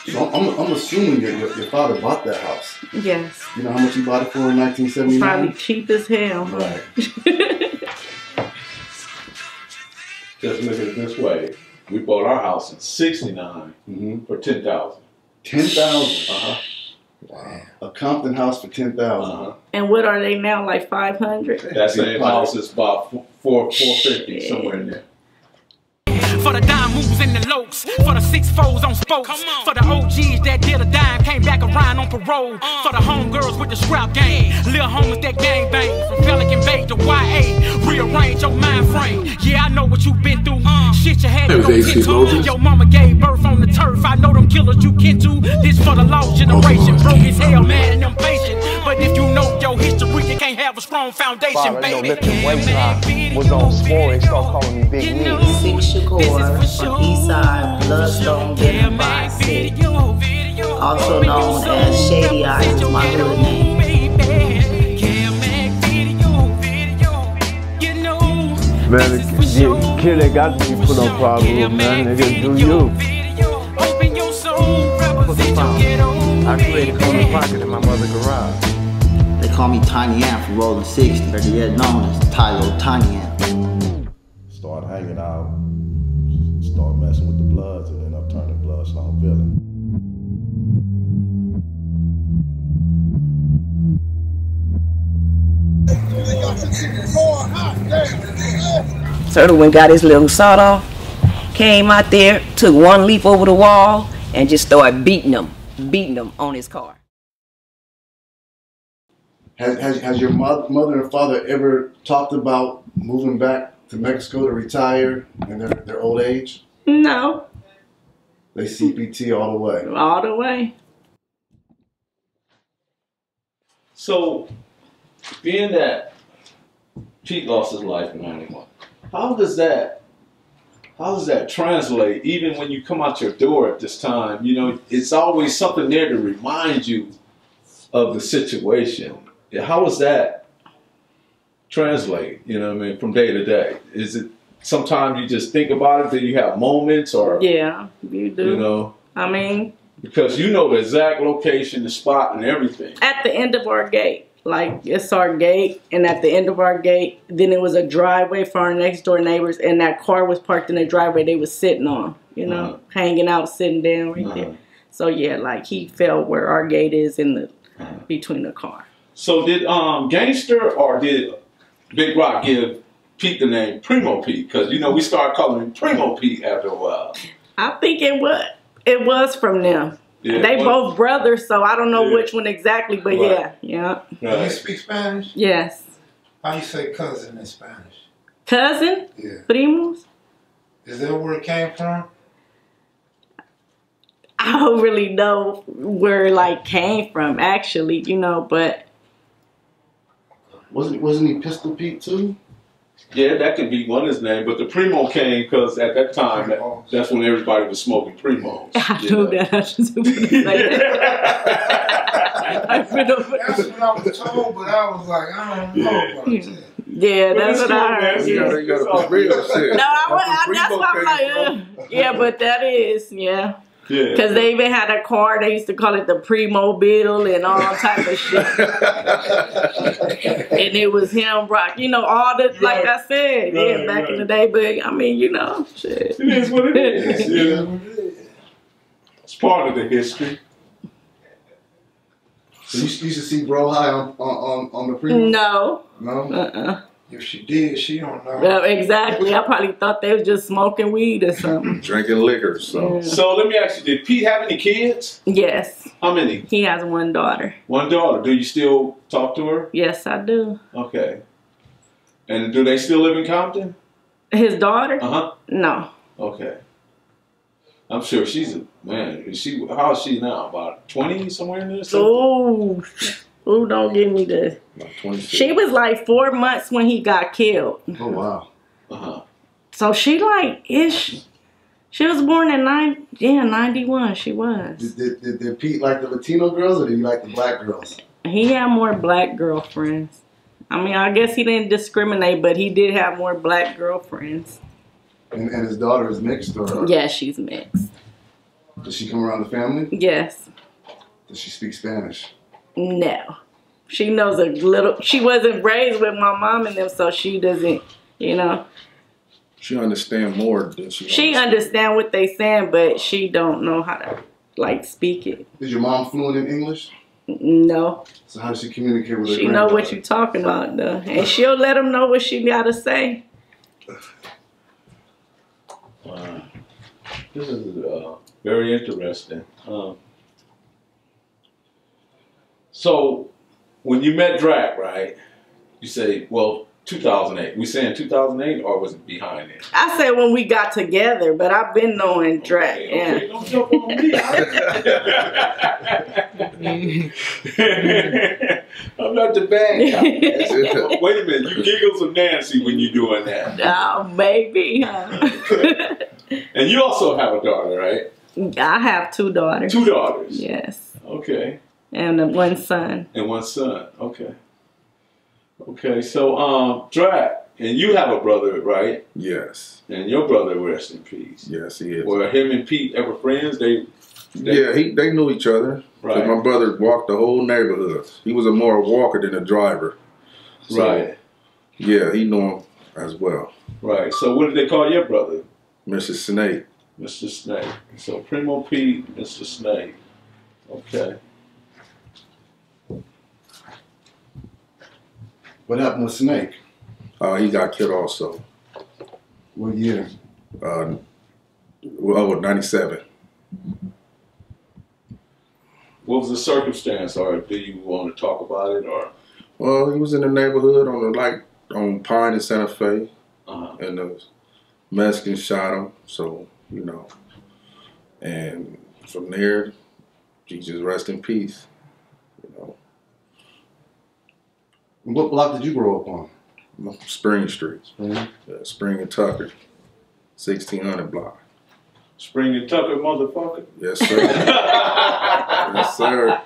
So I'm assuming your father bought that house. Yes. You know how much he bought it for in 1979? Probably cheap as hell. Right. Just look at it this way. We bought our house in '69 for $10,000. $10,000. Wow. A Compton house for $10,000. And what are they now? Like 500? That same house is about $450 somewhere in there. For the dime moves and the lokes, for the 6-4s on spokes, for the OGs that did a dime, came back around on parole, for the homegirls with the scrap game, little homies that gang bang, from Pelican Bay to YA, rearrange your mind frame. Yeah, I know what you've been through. Shit you had to go get to. Your mama gave birth on the turf. I know them killers you kin to. This for the lost generation, broke as hell, mad and impatient. But if you know your history, you can't have a strong foundation, baby. Lifting weights I was on sport, they start calling me Big Knee. Six Shakur from Eastside, Bloodstone, Getting by City. Also known as Shady Eyes is my hood name. Man, the kid that got to be put on problem, man, they just do you. I created Corner Pocket in my mother's garage. They call me Tiny Ant from Rolling 60, or yet known as Tylo Tiny Ant. Start hanging out, start messing with the Bloods, and end up turning Bloodstone villain. Turtle went got his little sawed off, came out there, took one leap over the wall, and just started beating him on his car. Has your mother and father ever talked about moving back to Mexico to retire in their old age? No. They CPT all the way. All the way. So, being that Pete lost his life in '91, how does that translate? Even when you come out your door at this time, you know, it's always something there to remind you of the situation. How does that translate? You know what I mean, from day to day? Is it sometimes you just think about it, then you have moments, or yeah, you do. You know, I mean, because you know the exact location, the spot, and everything. At the end of our gate. Like, it's our gate, and at the end of our gate, then it was a driveway for our next door neighbors, and that car was parked in the driveway they was sitting on, you know, hanging out, sitting down right there. So yeah, like, he felt where our gate is in the between the car. So did Gangster or did Big Rock give Pete the name Primo Pete? Because, you know, we started calling him Primo Pete after a while. I think it was from them. Yeah, they both brothers, so I don't know which one exactly, but yeah. Do you speak Spanish? Yes. How you say cousin in Spanish? Cousin? Yeah. Primos? Is that where it came from? I don't really know where it like came from, actually, you know, but wasn't he Pistol Pete too? Yeah, that could be one of his names, but the Primo came because at that time, that's when everybody was smoking Primos. I knew that. I just wanted to say that. That's what I was told, but I was like, I don't know about that. Yeah, that's what I heard. You gotta be real shit. No, that's what I'm like, yeah, but that is, yeah. Because they even had a car, they used to call it the Primo Biddle and all type of shit. And it was him, Brock, you know, all the, like I said, back in the day, but I mean, you know, shit. It is what it is, you know. It's part of the history. So you used to see Bro High on the Primo? No. No? If she did, she don't know. Well, exactly. I probably thought they was just smoking weed or something. Drinking liquor, so. Yeah. So let me ask you, did Pete have any kids? Yes. How many? He has one daughter. One daughter. Do you still talk to her? Yes, I do. Okay. And do they still live in Compton? His daughter? Uh-huh. No. Okay. I'm sure she's a, man, how is she now? About 20 somewhere in there? Oh. Ooh, don't give me the. She was like 4 months when he got killed. Oh wow. So she like she was born in 91. She was. Did Pete like the Latino girls or did he like the black girls? He had more black girlfriends. I mean, I guess he didn't discriminate, but he did have more black girlfriends. And his daughter is mixed, or? Yeah, she's mixed. Does she come around the family? Yes. Does she speak Spanish? No. She knows a little. She wasn't raised with my mom and them, so she doesn't, you know. She understand more than she understand what they saying, but she don't know how to, like, speak it. Is your mom fluent in English? No. So how does she communicate with her She know what you talking about, though. And she'll let them know what she got to say. Wow. This is very interesting. So, when you met Dracc, right, you say, well, 2008. We saying 2008 or was it behind it? I said when we got together, but I've been knowing Dracc. Okay, don't jump on me. I'm not the bad guy. Wait a minute, you Giggles or Nancy when you're doing that? Oh, maybe. And you also have a daughter, right? I have 2 daughters. 2 daughters? Yes. Okay. And 1 son. And 1 son, okay. Okay, so Dracc, and you have a brother, right? Yes. And your brother, rest in peace. Yes, he is. Were him and Pete ever friends? They knew each other. Right. My brother walked the whole neighborhood. He was more a walker than a driver. So, right. Yeah, he knew him as well. Right. So what did they call your brother? Mr. Snake. Mr. Snake. So Primo Pete, Mr. Snake. Okay. What happened with Snake? He got killed also. What year? 97. What was the circumstance, or do you want to talk about it, or? Well, he was in the neighborhood on Pine and Santa Fe, and the Mexicans shot him. So and from there, he just rest in peace. What block did you grow up on? Spring Street. Spring and Tucker. 1600 block. Spring and Tucker, motherfucker? Yes, sir. Yes, sir.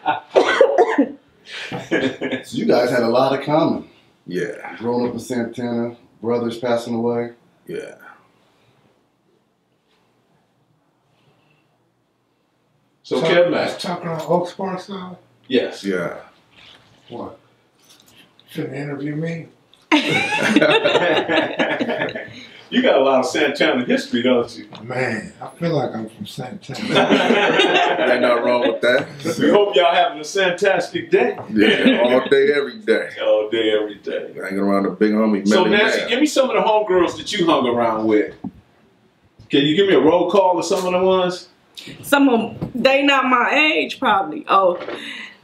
So you guys had a lot of common. Yeah. Growing up in Santana, brothers passing away. Yeah. So Kevin, Tucker on Oaks Park side? Yes. Yeah. What? Shouldn't interview me. You got a lot of Santana history, don't you? Man, I feel like I'm from Santana. Ain't nothing wrong with that. We hope y'all having a fantastic day. Yeah, all day, every day. All day, every day. Hanging around the big homie. So Nancy, give me some of the homegirls that you hung around with. Can you give me a roll call of some of the ones? Some of them, they not my age probably. Oh,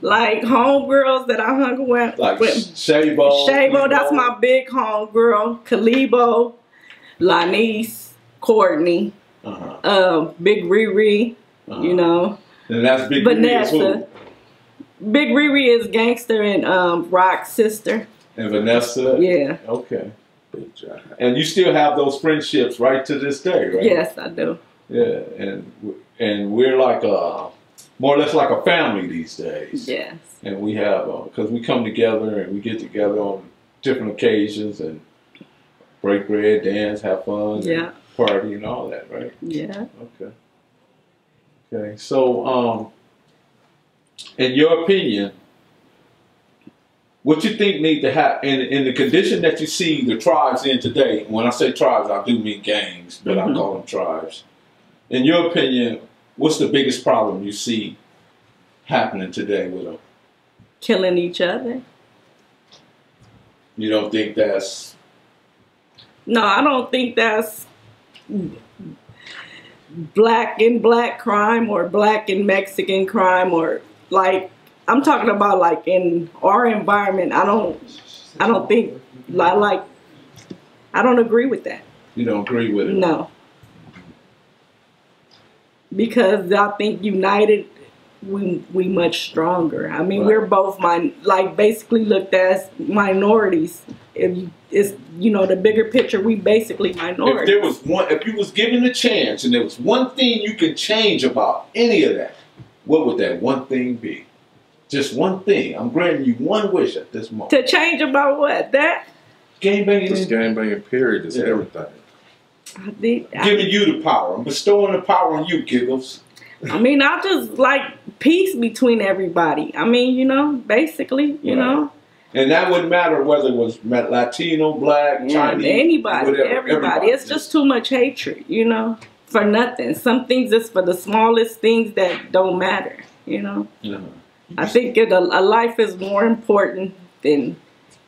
like homegirls that I hung with. Like Shabo. Shabo, that's my big homegirl. Kalibo, Lanice, Courtney, Big Riri, you know. And that's Big Vanessa. Riri. Big Riri is Gangster and Rock's sister. And Vanessa? Yeah. Okay. Big job. And you still have those friendships right to this day, right? Yes, I do. Yeah, and we're like more or less like a family these days. Yes. And we have, because we come together and we get together on different occasions and break bread, dance, have fun, and party and all that, right? Yeah. Okay. Okay, so in your opinion, what you think need to happen in the condition that you see the tribes in today? When I say tribes, I do mean gangs, but I call them tribes. In your opinion, what's the biggest problem you see happening today with them? Killing each other. You don't think that's... No, I don't think that's black and black crime or black and Mexican crime, or like, I'm talking about like in our environment. I don't think, I don't agree with that. You don't agree with it? No. Because I think united, we much stronger. I mean, we're both basically looked as minorities. It's the bigger picture, we basically minorities. If there was if you was given a chance and there was one thing you could change about any of that, what would that one thing be? Just one thing. I'm granting you one wish at this moment. To change about what? That? Gang banging. This gang banging period is everything. Giving you the power. I'm bestowing the power on you, Giggles. I mean, I just like peace between everybody. I mean, you know, basically, you know. And that wouldn't matter whether it was Latino, black, Chinese, anybody, whatever, everybody. It's just too much hatred, you know, for nothing. Some things is for the smallest things that don't matter, you know. I think a life is more important than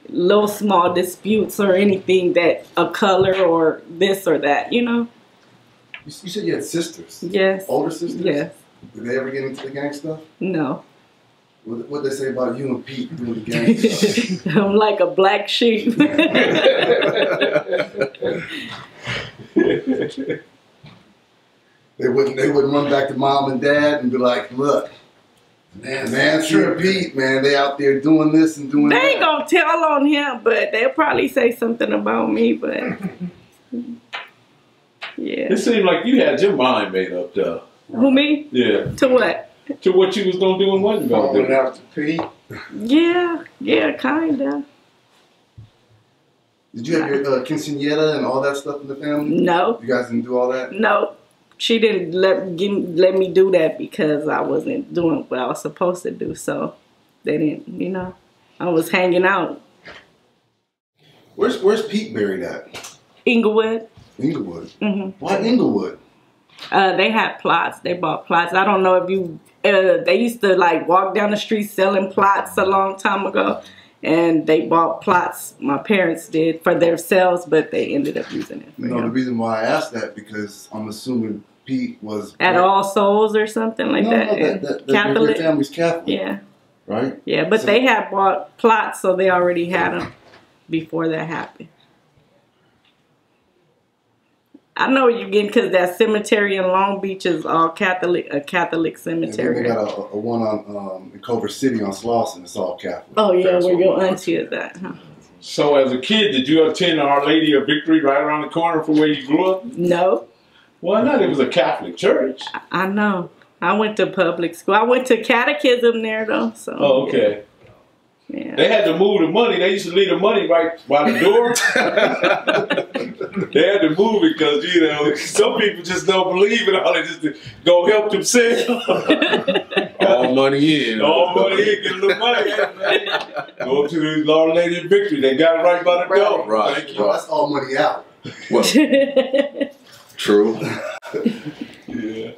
little small disputes or anything that a color or this or that, you know. You said you had sisters? Yes. Older sisters? Yes. Did they ever get into the gang stuff? No. What did they say about you and Pete doing the gang stuff? I'm like a black sheep. They wouldn't run back to mom and dad and be like, look, Nancy and Pete, man, they out there doing this and doing that. They ain't gonna tell on him, but they'll probably say something about me, but yeah. It seemed like you had your mind made up, though. Who, me? Yeah. To what? To what you was gonna do and wasn't gonna do. After Pete. Yeah, kinda. Did you have your quinceañera and all that stuff in the family? No. You guys didn't do all that? No. She didn't let me do that because I wasn't doing what I was supposed to do. So they didn't, you know. I was hanging out. Where's Pete buried at? Inglewood. Inglewood. Mm-hmm. Why Inglewood? They had plots. They bought plots. I don't know if you. They used to like walk down the street selling plots a long time ago, and they bought plots. My parents did for themselves, but they ended up using it. You know, the reason why I asked that because I'm assuming Pete was at All Souls or something like that. Catholic. Your family's Catholic. Yeah. Right. Yeah, but they had bought plots, so they already had them before that happened. I know what you're getting because that cemetery in Long Beach is all Catholic, a Catholic cemetery. And then they got a one on in Culver City on Slauson. It's all Catholic. Oh yeah, where your auntie is at, huh? So as a kid, did you attend Our Lady of Victory right around the corner from where you grew up? No. Why not? It was a Catholic church. I know. I went to public school. I went to catechism there though. So. Oh, okay. Yeah. They had to move the money. They used to leave the money right by the door. They had to move it because, you know, some people just don't believe in all. They just go help themselves. All money in. All money in. Get a little money. Go to the Our Lady of Victory. They got it right by the door. Right. Thank you. That's all money out. Well, true. Yeah.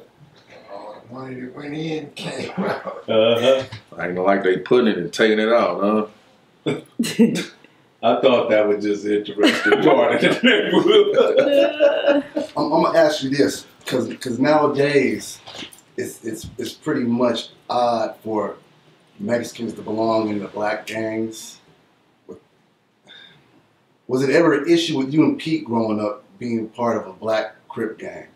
Money that went in came out. I ain't like they putting it and taking it out, huh? I thought that was just an interesting part of the neighborhood. I'm gonna ask you this, because nowadays it's pretty much odd for Mexicans to belong in the black gangs. Was it ever an issue with you and Pete growing up being part of a black Crip gang?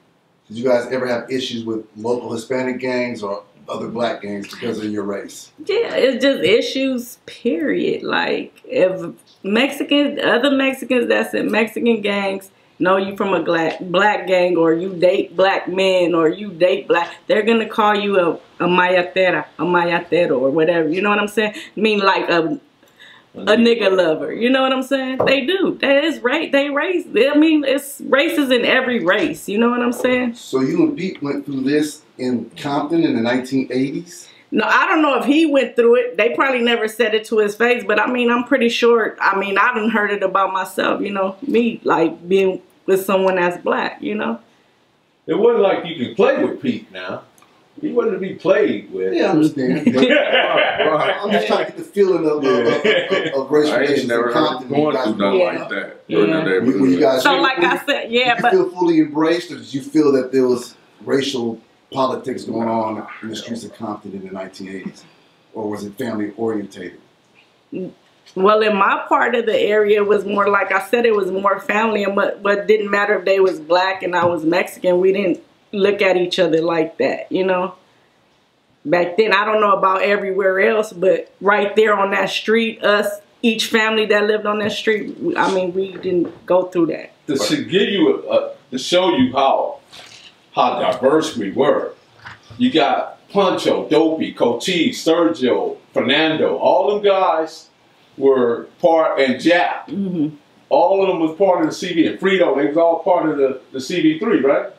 Did you guys ever have issues with local Hispanic gangs or other black gangs because of your race? Yeah, it's just issues, period. Like, if other Mexicans that's in Mexican gangs know you from a black gang, or you date black men, or you date black, they're going to call you a mayatero, or whatever. You know what I'm saying? I mean, like a nigga lover. You know what I'm saying? They do. That is right. They race. I mean, it's races in every race. You know what I'm saying? So you and Pete went through this in Compton in the 1980s? No, I don't know if he went through it. They probably never said it to his face, but I mean, I'm pretty sure. I mean, I done heard it about myself. You know, me like being with someone that's black. You know, it wasn't like you could play with Pete now. He wasn't to be played with. Yeah, I understand. But, I'm just trying to get the feeling of racial relations in Compton. Going through nothing like that. When you guys, so like I said, yeah, did you feel fully embraced, or did you feel that there was racial politics going on in the streets of Compton in the 1980s, or was it family orientated? Well, in my part of the area, it was more like I said, it was more family, but it didn't matter if they was black and I was Mexican. We didn't look at each other like that, you know. Back then, I don't know about everywhere else, but right there on that street, each family that lived on that street, I mean, we didn't go through that. To give you to show you how diverse we were, you got Pancho, Dopey, Cochise, Sergio, Fernando, all them guys were part, and Jack. Mm-hmm. All of them was part of the CV, and Frito, they was all part of the CV3, right?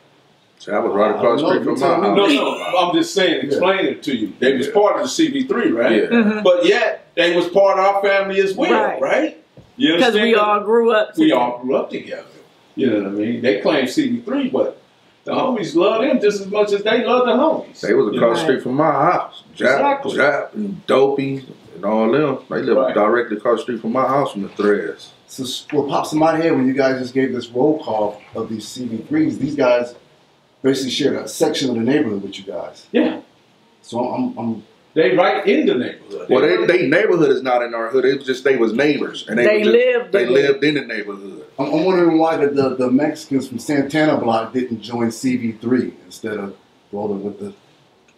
So I was right across the street from my house. No, I'm just saying, explain it to you. They was part of the CB3, right? Yeah. But yet, they was part of our family as well, right? You Because we all grew up together. We all grew up together. You know what I mean? They claim CB3, but the homies love them just as much as they love the homies. They was across the street from my house. Jap and Dopey and all them. They lived directly across the street from my house from the Threads. So what pops in my head when you guys just gave this roll call of these CB3s, these guys basically shared a section of the neighborhood with you guys. Yeah. So I'm they right in the neighborhood. Well, they neighborhood is not in our hood. It was just they was neighbors, and they lived in the neighborhood. I'm wondering why the Mexicans from Santana Blocc didn't join CB3 instead of rolling with the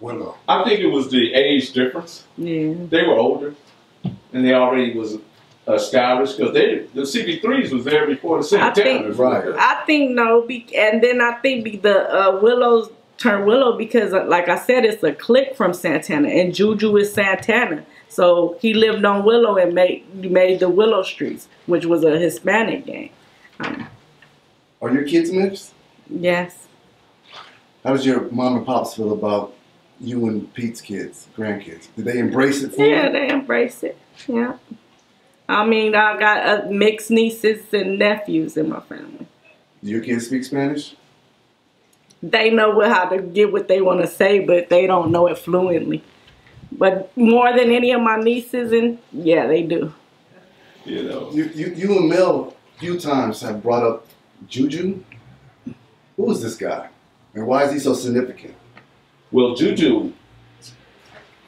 Willow. I think it was the age difference. Yeah. They were older, and they already was established because the CB3s was there before the Santana. I think no, and then I think the Willows turned Willow because, like I said, it's a clique from Santana, and Juju is Santana. So he lived on Willow and made the Willow Streets, which was a Hispanic gang. Are your kids mixed? Yes. How does your mom and pops feel about you and Pete's kids, grandkids? Did they embrace it for you? Yeah, they embrace it. Yeah. I mean, I got mixed nieces and nephews in my family. Do your kids speak Spanish? They know how to get what they want to say, but they don't know it fluently. But more than any of my nieces, and yeah, they do. You know, you and Mel a few times have brought up Juju. Who is this guy, and why is he so significant? Well, Juju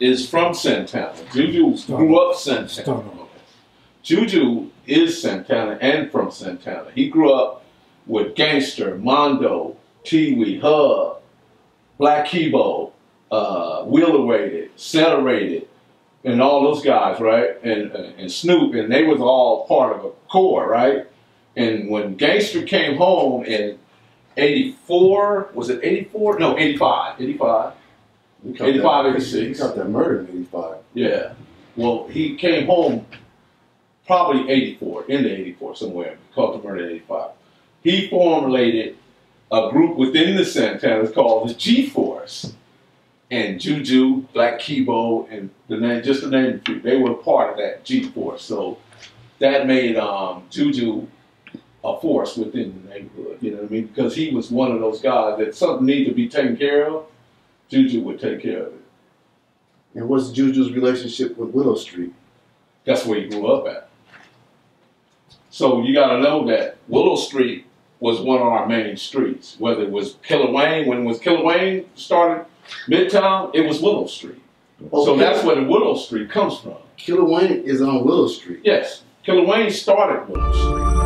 is from Santana. Juju grew up Santana. Juju is Santana and from Santana. He grew up with Gangster, Mondo, Tiwi, Hub, Black Kebo, Wheeler Rated, Center Rated, and all those guys, right? And Snoop, and they was all part of a core, right? And when Gangster came home in 84, was it 84? No, 85. 85. 86. He got that murder in 85. Yeah. Well, he came home probably 84, in the 84 somewhere, called the murder in 85. He formulated a group within the Santanas called the G-Force. And Juju, Black Kebo, and just to name a few, they were part of that G-Force. So that made Juju a force within the neighborhood, you know what I mean? Because he was one of those guys that something needed to be taken care of, Juju would take care of it. And what's Juju's relationship with Willow Street? That's where he grew up at. So you got to know that Willow Street was one of our main streets. Whether it was Killer Wayne, when it was Killer Wayne started Midtown, it was Willow Street. Oh, so that's where the Willow Street comes from. Killer Wayne is on Willow Street. Yes. Killer Wayne started Willow Street.